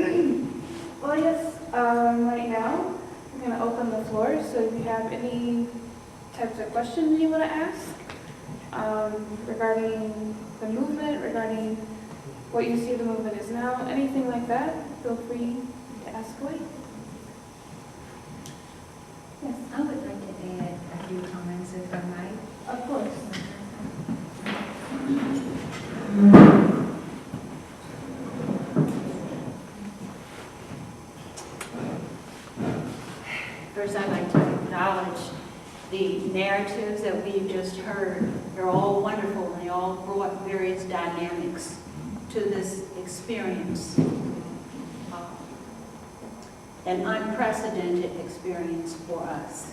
Well, yes, right now, I'm going to open the floor, so if you have any types of questions you want to ask regarding the movement, regarding what you see the movement is now, anything like that, feel free to ask away. Yes, I would like to add a few comments if I might. Of course. First, I'd like to acknowledge the narratives that we've just heard. They're all wonderful, and they all brought various dynamics to this experience. An unprecedented experience for us.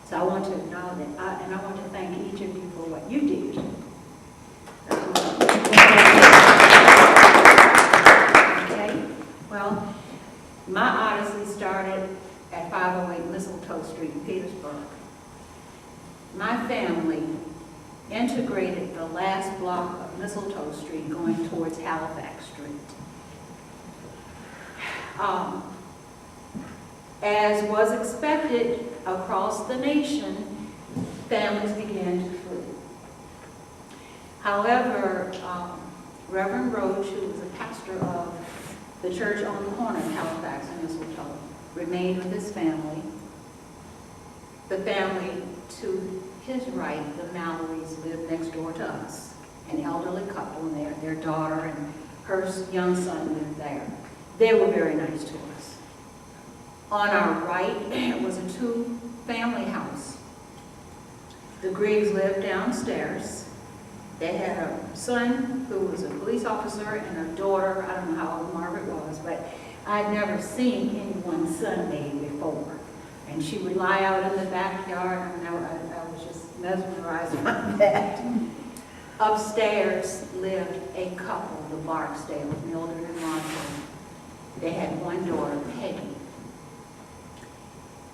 So I want to acknowledge it, and I want to thank each of you for what you did. Okay, well, my odyssey started at 508 Mistletoe Street in Petersburg. My family integrated the last block of Mistletoe Street going towards Halifax Street. As was expected across the nation, families began to flee. However, Reverend Roach, who was a pastor of the church on the corner of Halifax and Mistletoe, remained with his family. The family to his right, the Mallorys, lived next door to us, an elderly couple, and their daughter and her young son lived there. They were very nice to us. On our right was a two-family house. The Griggs lived downstairs. They had a son who was a police officer and a daughter, I don't know how old Margaret was, but I'd never seen anyone's son bathe before. And she would lie out in the backyard, and I was just mesmerized by that. Upstairs lived a couple, the Barksdales, Mildred and Marshall. They had one daughter, Peggy.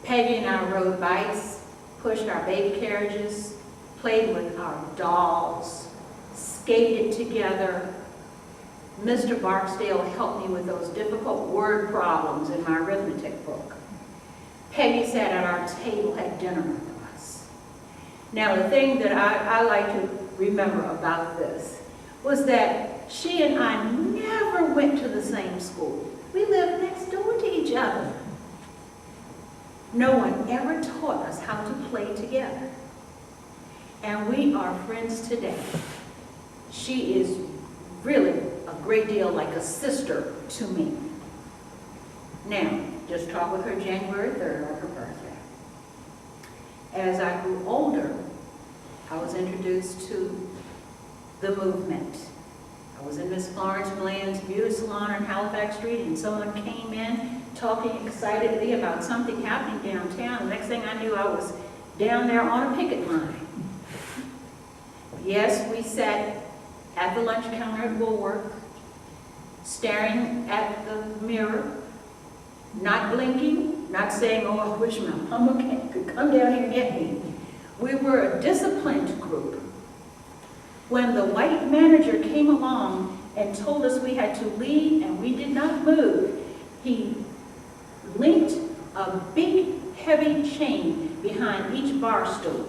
Peggy and I rode bikes, pushed our baby carriages, played with our dolls, skated together. Mr. Barksdale helped me with those difficult word problems in my arithmetic book. Peggy sat at our table, had dinner with us. Now, the thing that I like to remember about this was that she and I never went to the same school. We lived next door to each other. No one ever taught us how to play together. And we are friends today. She is really a great deal like a sister to me. Now, just talk with her January 3rd on her birthday. As I grew older, I was introduced to the movement. I was in Miss Florence Bland's beauty salon on Halifax Street, and someone came in talking excitedly about something happening downtown. The next thing I knew, I was down there on a picket line. Yes, we sat at the lunch counter at Woolworth, staring at the mirror, not blinking, not saying, oh, I wish my mama could come down here and get me. We were a disciplined group. When the white manager came along and told us we had to leave and we did not move, he linked a big, heavy chain behind each bar stool.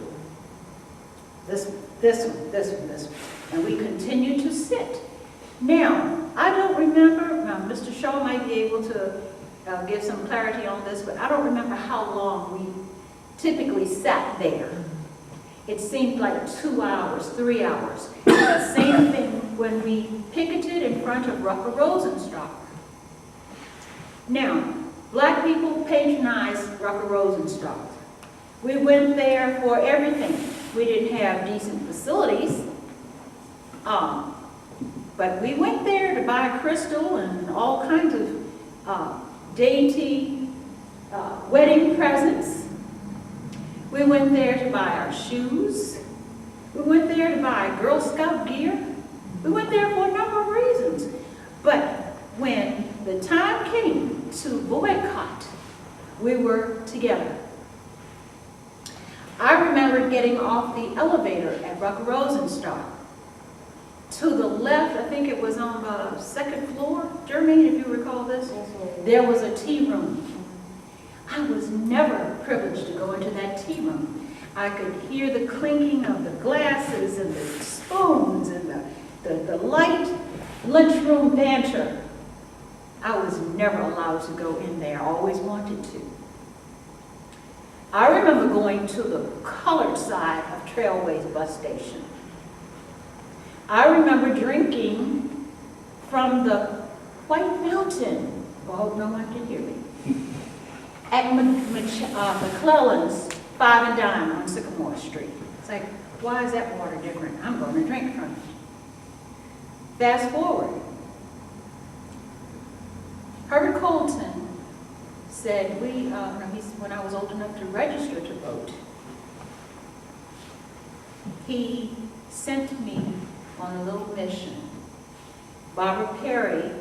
This one. And we continued to sit. Now, I don't remember, Mr. Shaw might be able to give some clarity on this, but I don't remember how long we typically sat there. It seemed like 2 hours, 3 hours. The same thing when we picketed in front of Rucker Rosenstock. Now, black people patronized Rucker Rosenstock. We went there for everything. We didn't have decent facilities, but we went there to buy crystal and all kinds of dainty wedding presents. We went there to buy our shoes. We went there to buy Girl Scout gear. We went there for a number of reasons. But when the time came to boycott, we were together. I remember getting off the elevator at Rucker Rosenstock To the left, I think it was on the second floor, Jermaine, if you recall this, there was a tea room. I was never privileged to go into that tea room. I could hear the clinking of the glasses and the spoons and the light lunchroom banter. I was never allowed to go in there. I always wanted to. I remember going to the colored side of Trailways bus station. I remember drinking from the White Mountain. I hope no one can hear me. At McClellan's 5 and Dime on Sycamore Street. It's like, why is that water different? I'm going to drink from it. Fast forward. Herbert Colton said when I was old enough to register to vote, he sent me on a little mission. Barbara Perry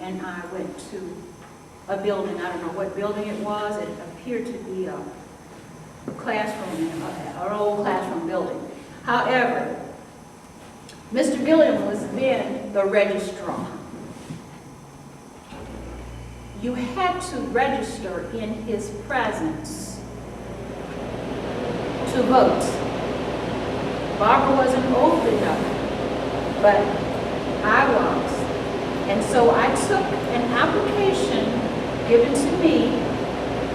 and I went to a building. I don't know what building it was. It appeared to be a classroom, our old classroom building. However, Mr. Gilliam was then the registrar. You had to register in his presence to vote. Barbara wasn't old enough, but I was. And so I took an application given to me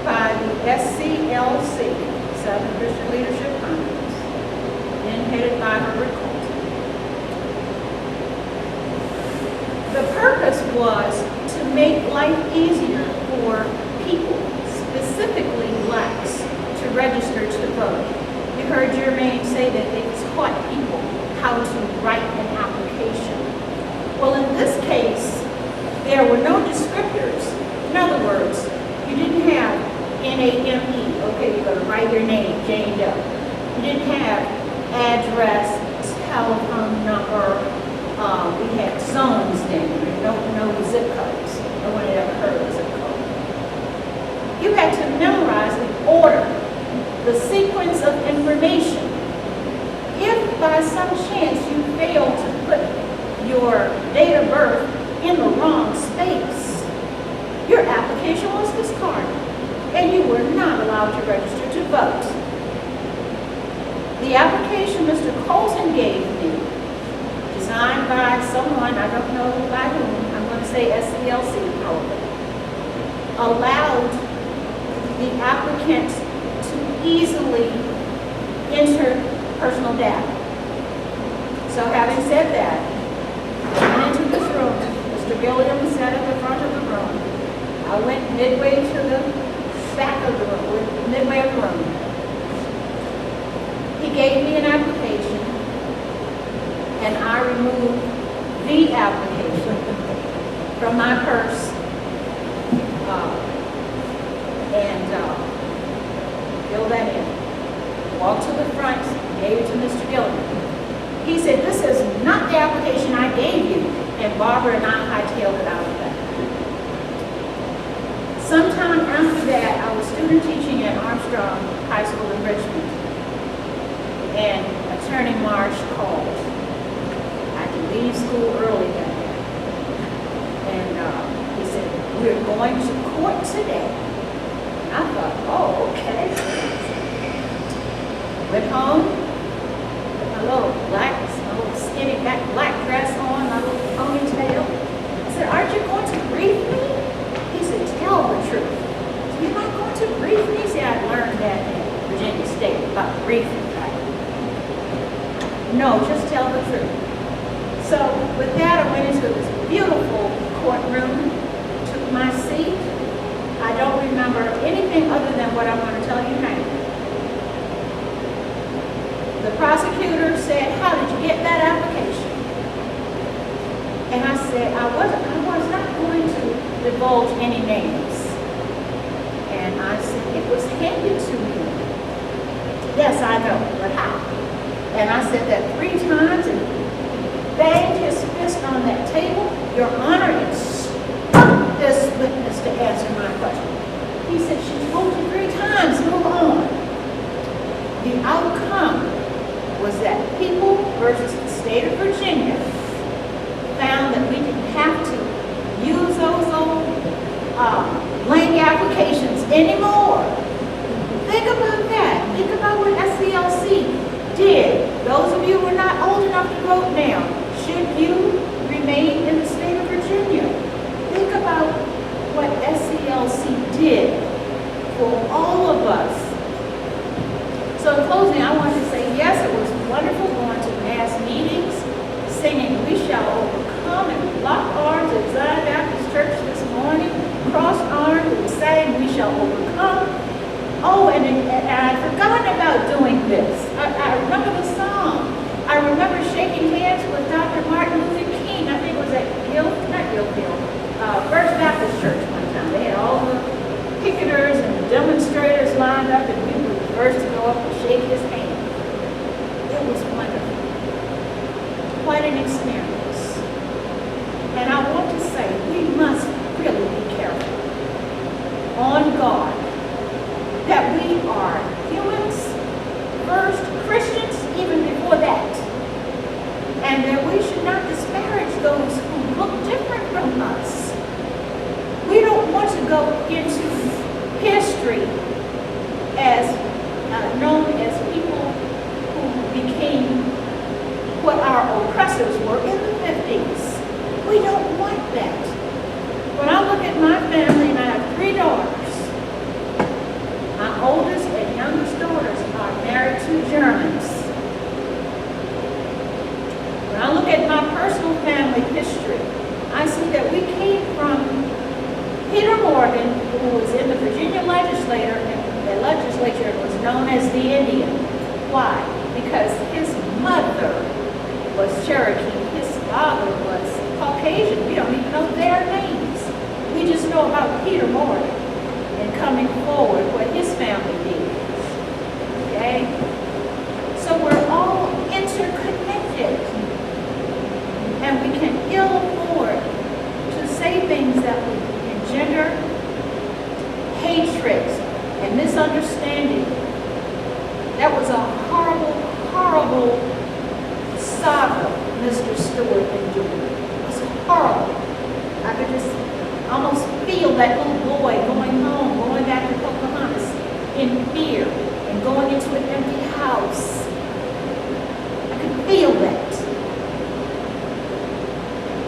by the SCLC, Southern Christian Leadership Conference, then headed by Herbert Colton. The purpose was to make life easier for people, specifically blacks, to register to vote. You heard Jermaine say that they taught people how to write an application. Well, in this case, there were no descriptors. In other words, you didn't have NAME, okay, you're going to write your name, Jane Doe. You didn't have address, telephone number, we had zones then, no zip codes. No one had ever heard of a zip code. You had to memorize in order the sequence of information. If by some chance you failed to put your date of birth in the wrong space, your application was discarded, and you were not allowed to register to vote. The application Mr. Colton gave me, designed by someone, I don't know by whom, I'm going to say SCLC probably, allowed the applicant to easily enter personal data. So having said that, I went into this room. Mr. Gilliam sat at the front of the room. I went midway to the back of the room, midway of the room. He gave me an application, and I removed the application from my purse and filled that in. Walked to the front, gave it to Mr. Gilliam. He said, "This is not the application I gave you," and Barbara and I hightailed it out of that. Sometime after that, I was student teaching at Armstrong High School in Richmond, and Attorney Marsh called. I had to leave school early that day, and he said, "We're going to court today." And I thought, oh, okay. Went home, put my little skinny black dress on, my little ponytail. I said, "Aren't you going to brief me?" He said, "Tell the truth." I said, "You're not going to brief me?" See, I learned that in Virginia State about briefing, right? No, just tell the truth. So with that, I went into this beautiful courtroom, took my seat. I don't remember anything other than what I'm going to tell you now. The prosecutor said, "How did you get that application?" And I said, I was not going to divulge any names. And I said, "It was handed to me." "Yes, I know, but how?" And I said that 3 times and banged his fist on that table. "Your Honor, instruct this witness to answer my question." He said, "She told you 3 times, move on." The outcome was that People versus the State of Virginia anymore. Think about that. Think about what SCLC did. Those of you who are not old enough to vote now, should you remain in the state of Virginia? Think about what SCLC did for all of us. So in closing, I want to say, yes, it was wonderful going to mass meetings, singing "We Shall Overcome," and we locked arms at Zion Baptist Church this morning, crossed arms and sang "We Shall Overcome." Oh, and I'd forgotten about doing this. I remember the song. I remember shaking hands with Dr. Martin Luther King. I think it was at First Baptist Church one time. They had all the picketers and the demonstrators lined up, and we were the first to go up and shake his hand. It was wonderful. Quite an experience. And I want to say, we must really be careful, on guard, that we are humans first, Christians even before that, and that we should not disparage those who look different from us. We don't want to go into history as known as people who became what our oppressors were in the 50s. We don't want that. When I look at my family, and I have 3 daughters, my oldest and youngest daughters are married to Germans. When I look at my personal family history, I see that we came from Peter Morgan, who was in the Virginia legislature, and the legislature was known as the Indian. Why? Because his mother was Cherokee, his father was Caucasian. We don't even know their names. We just know about Peter Morgan and coming forward, what his family did. Okay? So we're all interconnected. And we can ill afford to say things that would engender hatred and misunderstanding. That was a horrible, horrible saga Mr. Stewart endured. It was horrible. I could just almost feel that little boy going home, going back to Pocahontas in fear and going into an empty house. I could feel that.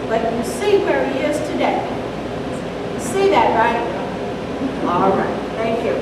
But you see where he is today. You see that, right? All right. Thank you.